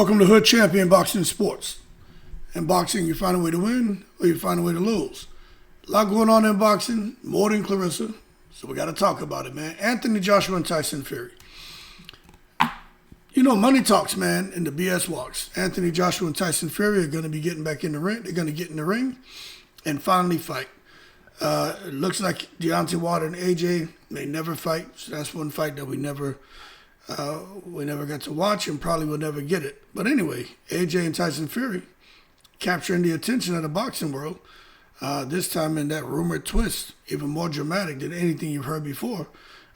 Welcome to Hood Champion Boxing Sports. In boxing, you find a way to win or you find a way to lose. A lot going on in boxing, more than Clarissa, so we got to talk about it, man. Anthony Joshua and Tyson Fury. You know, money talks, man, and the BS walks. Anthony Joshua and Tyson Fury are going to be getting back in the ring. They're going to get in the ring and finally fight. It looks like Deontay Wilder and AJ may never fight, so that's one fight that we never got to watch and probably will never get it. But anyway, AJ and Tyson Fury capturing the attention of the boxing world, this time in that rumored twist, even more dramatic than anything you've heard before,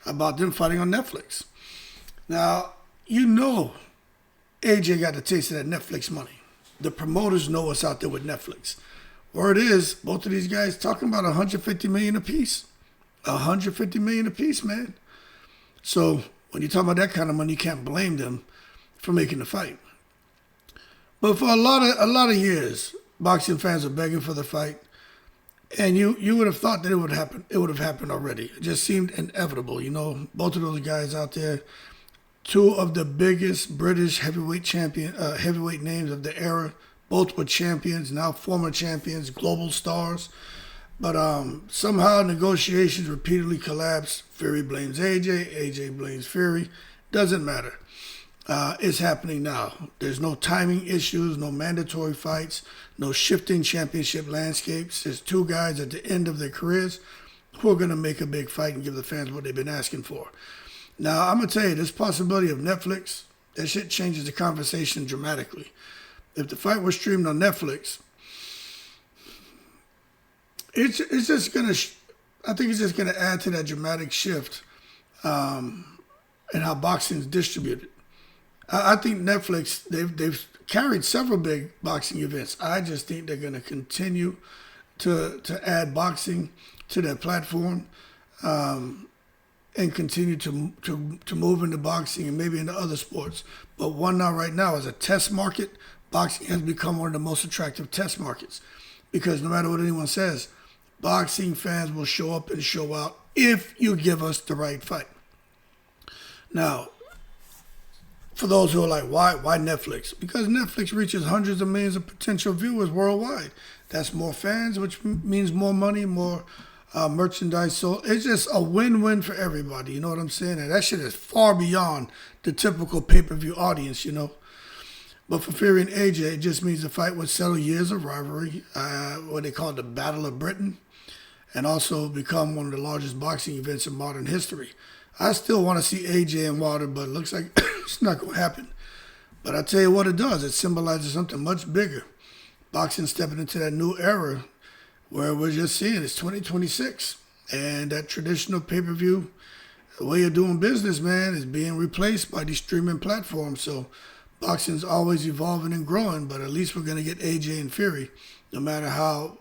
about them fighting on Netflix. Now, you know AJ got the taste of that Netflix money. The promoters know what's out there with Netflix. Word is, both of these guys talking about $150 million apiece. $150 million apiece, man. So when you talk about that kind of money, you can't blame them for making the fight. But for a lot of years, boxing fans are begging for the fight, and you would have thought that it would happen. It would have happened already. It just seemed inevitable. You know, both of those guys out there, two of the biggest British heavyweight names of the era. Both were champions, now former champions, global stars. But somehow negotiations repeatedly collapsed. Fury blames AJ. AJ blames Fury. Doesn't matter. It's happening now. There's no timing issues, no mandatory fights, no shifting championship landscapes. There's two guys at the end of their careers who are going to make a big fight and give the fans what they've been asking for. Now, I'm going to tell you, this possibility of Netflix, that shit changes the conversation dramatically. If the fight was streamed on Netflix, it's just going to, I think it's just going to add to that dramatic shift in how boxing is distributed. I think Netflix, they've carried several big boxing events. I just think they're going to continue to add boxing to their platform and continue to move into boxing and maybe into other sports. But one now right now is a test market. Boxing has become one of the most attractive test markets because no matter what anyone says, boxing fans will show up and show out if you give us the right fight. Now, for those who are like, why Netflix? Because Netflix reaches hundreds of millions of potential viewers worldwide. That's more fans, which means more money, more merchandise. So it's just a win-win for everybody. You know what I'm saying? And that shit is far beyond the typical pay-per-view audience, you know. But for Fury and AJ, it just means the fight would settle years of rivalry, what they call the Battle of Britain, and also become one of the largest boxing events in modern history. I still want to see AJ and Wilder, but it looks like it's not going to happen. But I tell you what it does. It symbolizes something much bigger. Boxing stepping into that new era where we're just seeing it's 2026. And that traditional pay-per-view way of doing business, man, is being replaced by these streaming platforms. So boxing's always evolving and growing, but at least we're going to get AJ and Fury. No matter how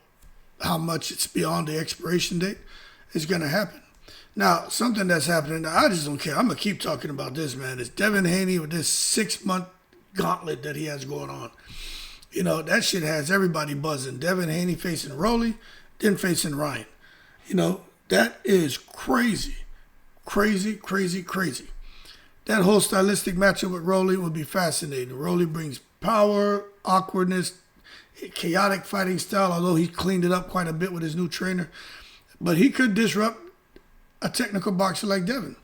much it's beyond the expiration date, it's going to happen. Now, something that's happening, I just don't care. I'm going to keep talking about this, man. It's Devin Haney with this 6-month gauntlet that he has going on. You know, that shit has everybody buzzing. Devin Haney facing Rolly, then facing Ryan. You know, that is crazy. Crazy, crazy, crazy. That whole stylistic matchup with Rolly would be fascinating. Rolly brings power, awkwardness, chaotic fighting style, although he cleaned it up quite a bit with his new trainer. But he could disrupt a technical boxer like Devin.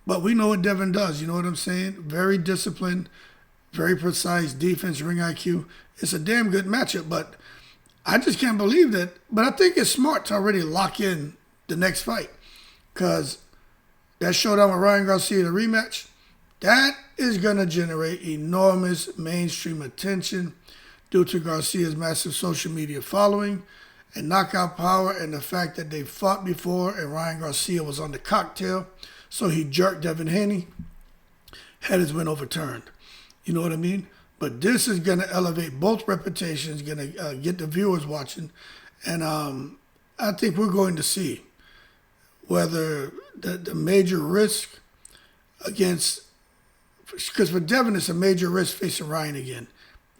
But we know what Devin does, you know what I'm saying? Very disciplined, very precise defense, ring IQ. It's a damn good matchup, but I just can't believe that. But I think it's smart to already lock in the next fight because that showdown with Ryan Garcia, the rematch, that is going to generate enormous mainstream attention due to Garcia's massive social media following and knockout power and the fact that they fought before and Ryan Garcia was on the cocktail. So he jerked Devin Haney, had his win overturned. You know what I mean? But this is going to elevate both reputations, going to get the viewers watching. And I think we're going to see whether the major risk against, because for Devin it's a major risk facing Ryan again.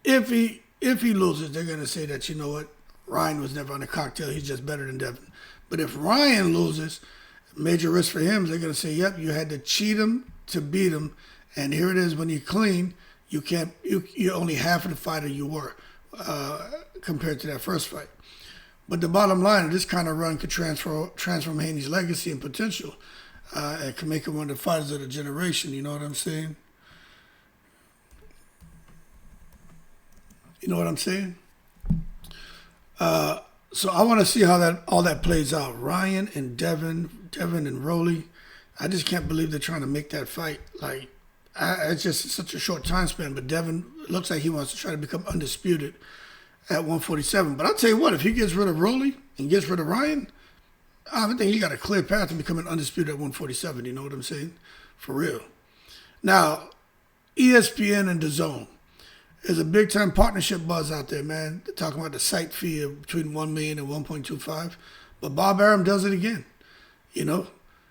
If he loses, they're going to say that, you know what, Ryan was never on a cocktail, he's just better than Devin. But if Ryan loses, major risk for him, they're going to say, yep, you had to cheat him to beat him, and here it is when you're clean, You can't. You're only half of the fighter you were compared to that first fight. But the bottom line, this kind of run could transform Haney's legacy and potential, and can make him one of the fighters of the generation. You know what I'm saying? You know what I'm saying? So I want to see how all that plays out. Ryan and Devin and Rolly. I just can't believe they're trying to make that fight. Like, it's just such a short time span. But Devin looks like he wants to try to become undisputed at 147. But I'll tell you what, if he gets rid of Rolly and gets rid of Ryan, I think he got a clear path to becoming undisputed at 147. You know what I'm saying? For real. Now, ESPN and DAZN. There's a big-time partnership buzz out there, man. They're talking about the site fee of between $1 million and 1.25. But Bob Arum does it again. You know,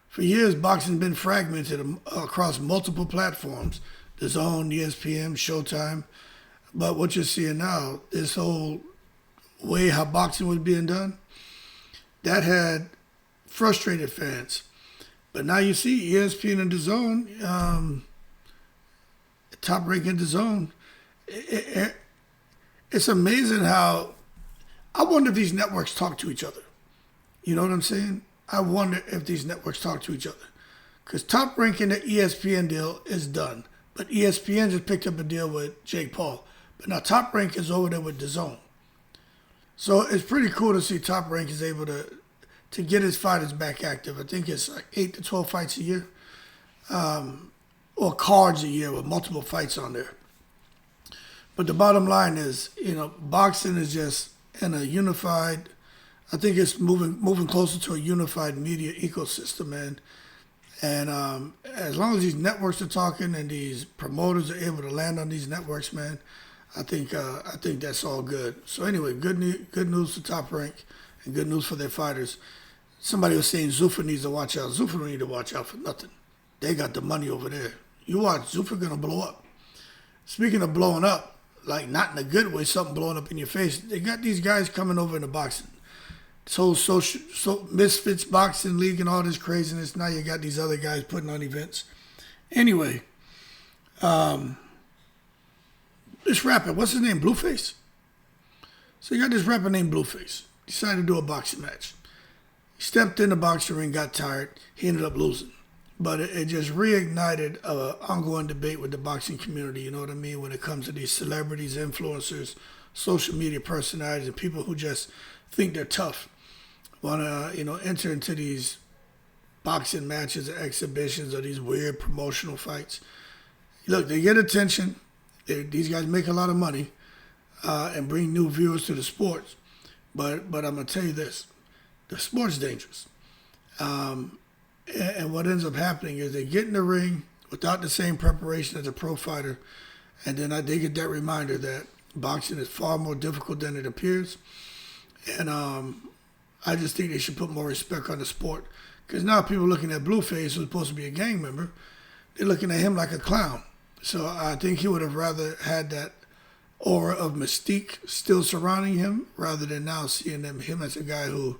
for years, boxing's been fragmented across multiple platforms. DAZN, ESPN, Showtime. But what you're seeing now, this whole way how boxing was being done, that had frustrated fans. But now you see ESPN and DAZN, Top Rank and DAZN. It's amazing how, I wonder if these networks talk to each other. You know what I'm saying? I wonder if these networks talk to each other. Because Top Rank in the ESPN deal is done. But ESPN just picked up a deal with Jake Paul. But now Top Rank is over there with DAZN. So it's pretty cool to see Top Rank is able to get his fighters back active. I think it's like 8 to 12 fights a year. Or cards a year with multiple fights on there. But the bottom line is, you know, boxing is just in a unified, I think it's moving closer to a unified media ecosystem, man. And as long as these networks are talking and these promoters are able to land on these networks, man, I think that's all good. So anyway, good news for Top Rank and good news for their fighters. Somebody was saying Zuffa needs to watch out. Zuffa don't need to watch out for nothing. They got the money over there. You watch, Zuffa gonna blow up. Speaking of blowing up, like not in a good way, something blowing up in your face. They got these guys coming over into boxing. This whole Misfits Boxing League and all this craziness. Now you got these other guys putting on events. Anyway, this rapper, what's his name? Blueface. So you got this rapper named Blueface. Decided to do a boxing match. He stepped in the boxing ring, got tired. He ended up losing. But it just reignited an ongoing debate with the boxing community, you know what I mean, when it comes to these celebrities, influencers, social media personalities, and people who just think they're tough, want to, you know, enter into these boxing matches or exhibitions or these weird promotional fights. Look, they get attention. These guys make a lot of money and bring new viewers to the sports. But I'm going to tell you this. The sport's dangerous. And what ends up happening is they get in the ring without the same preparation as a pro fighter, and then they get that reminder that boxing is far more difficult than it appears. And I just think they should put more respect on the sport, because now people looking at Blueface, who's supposed to be a gang member, they're looking at him like a clown. So I think he would have rather had that aura of mystique still surrounding him, rather than now seeing him as a guy who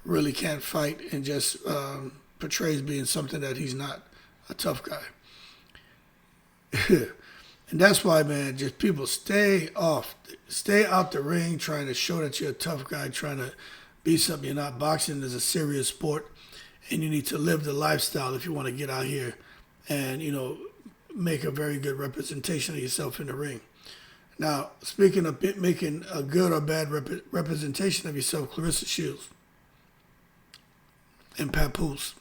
really can't fight and just portrays being something that he's not, a tough guy. And that's why, man, just people stay out the ring trying to show that you're a tough guy, trying to be something you're not. Boxing is a serious sport, and you need to live the lifestyle if you want to get out here and, you know, make a very good representation of yourself in the ring. Now, speaking of making a good or bad representation of yourself, Clarissa Shields and Papoose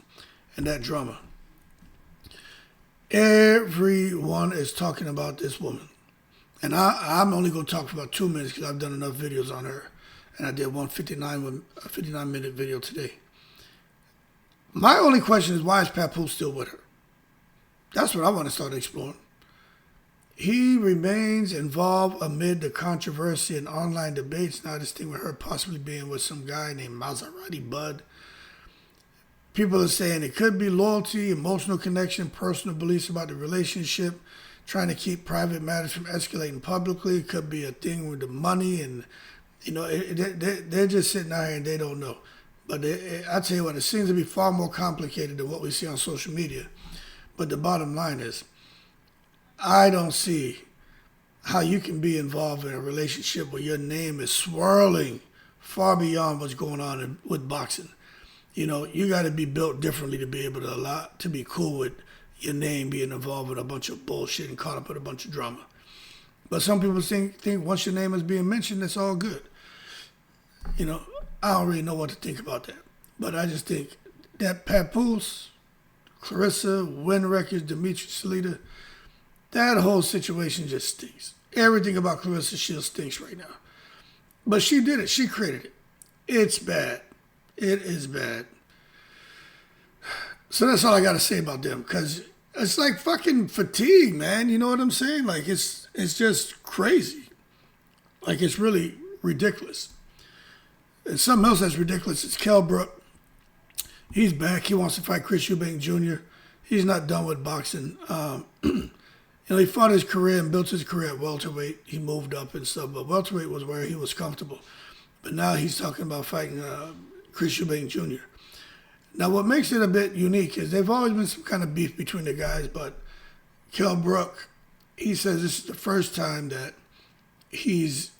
and that drama. Everyone is talking about this woman. And I'm only going to talk for about 2 minutes because I've done enough videos on her. And I did a 59-minute video today. My only question is, why is Papoose still with her? That's what I want to start exploring. He remains involved amid the controversy and online debates. Now this thing with her possibly being with some guy named Maserati Bud. People are saying it could be loyalty, emotional connection, personal beliefs about the relationship, trying to keep private matters from escalating publicly. It could be a thing with the money, and you know, they're just sitting out here and they don't know. But I tell you what, it seems to be far more complicated than what we see on social media. But the bottom line is, I don't see how you can be involved in a relationship where your name is swirling far beyond what's going on with boxing. You know, you got to be built differently to be able to be cool with your name being involved with a bunch of bullshit and caught up with a bunch of drama. But some people think once your name is being mentioned, that's all good. You know, I don't really know what to think about that. But I just think that Papoose, Clarissa, Win Records, Dimitri Salita, that whole situation just stinks. Everything about Clarissa Shields stinks right now. But she did it. She created it. It's bad. It is bad. So that's all I got to say about them, because it's like fucking fatigue, man. You know what I'm saying? Like, it's just crazy. Like, it's really ridiculous. And something else that's ridiculous is Kell Brook. He's back. He wants to fight Chris Eubank Jr. He's not done with boxing. You know, he fought his career and built his career at welterweight. He moved up and stuff, but welterweight was where he was comfortable. But now he's talking about fighting Chris Eubank Jr. Now, what makes it a bit unique is there've always been some kind of beef between the guys, but Kell Brook, he says this is the first time that he's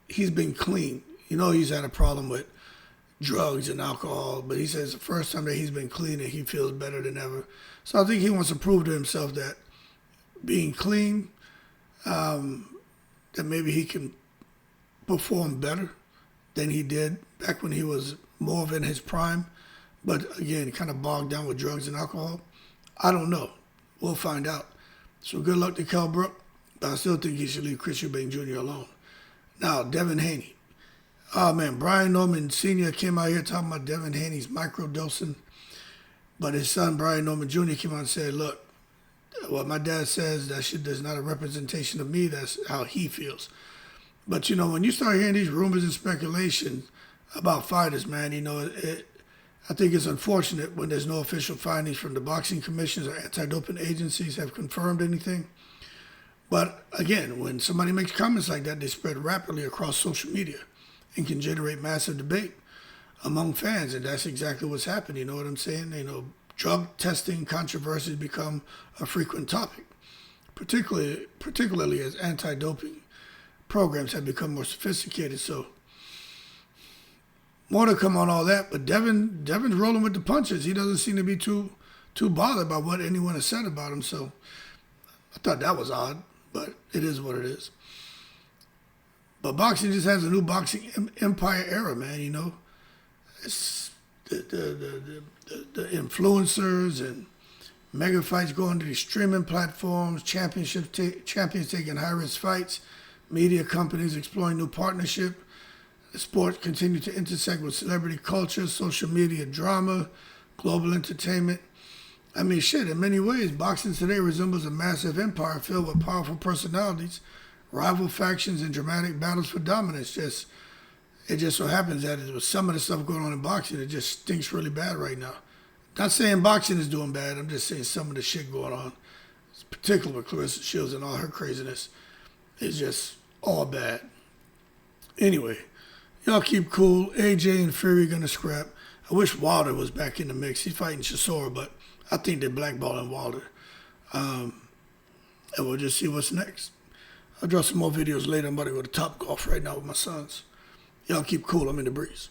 been clean. You know, he's had a problem with drugs and alcohol, but he says the first time that he's been clean and he feels better than ever. So I think he wants to prove to himself that being clean, that maybe he can perform better than he did back when he was more of in his prime. But again, kind of bogged down with drugs and alcohol. I don't know. We'll find out. So good luck to Kell Brook, but I still think he should leave Chris Eubank Jr. alone. Now, Devin Haney. Oh man, Brian Norman Sr. came out here talking about Devin Haney's microdosing, but his son Brian Norman Jr. came out and said, look, what my dad says, that shit is not a representation of me, that's how he feels. But you know, when you start hearing these rumors and speculation about fighters, man, you know, I think it's unfortunate when there's no official findings from the boxing commissions or anti-doping agencies have confirmed anything. But again, when somebody makes comments like that, they spread rapidly across social media and can generate massive debate among fans, and that's exactly what's happened. You know what I'm saying? You know, drug testing controversies become a frequent topic, particularly as anti-doping programs have become more sophisticated. So more to come on all that, but Devin's rolling with the punches. He doesn't seem to be too bothered by what anyone has said about him. So I thought that was odd, but it is what it is. But boxing just has a new boxing empire era, man. You know, it's the influencers and mega fights going to these streaming platforms, champions taking high-risk fights, media companies exploring new partnership. The sport continues to intersect with celebrity culture, social media drama, global entertainment. I mean, shit, in many ways, boxing today resembles a massive empire filled with powerful personalities, rival factions, and dramatic battles for dominance. It just so happens that with some of the stuff going on in boxing, it just stinks really bad right now. Not saying boxing is doing bad, I'm just saying some of the shit going on, particularly with Clarissa Shields and all her craziness, is just all bad. Anyway, y'all keep cool. AJ and Fury gonna scrap. I wish Wilder was back in the mix. He's fighting Chisora, but I think they're blackballing Wilder. And we'll just see what's next. I'll draw some more videos later. I'm about to go to Top Golf right now with my sons. Y'all keep cool. I'm in the breeze.